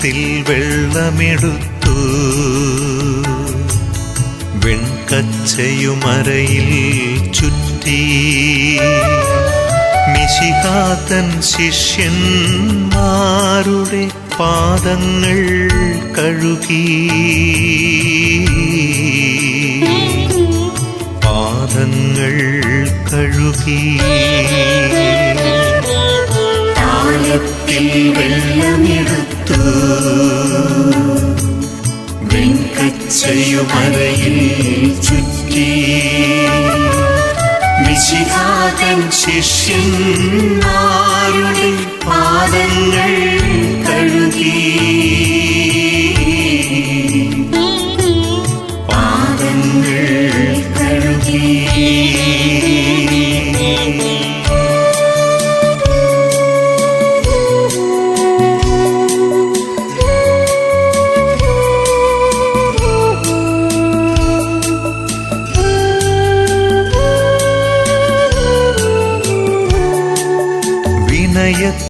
താലത്തിൽ വെള്ളമെടുത്തു, വെൺകച്ചയുമരയിൽ ചുറ്റി, മിശിഹാതൻ ശിഷ്യന്മാരുടെ പാദങ്ങൾ കഴുകി, പാദങ്ങൾ കഴുകി. താലത്തിൽ വെള്ളമെടുത്തു, വെൺകച്ചയുമരയിൽ ചുറ്റി, മിശിഹാതൻ ശിഷ്യന്മാരുടെ പാദങ്ങൾ കഴുകി.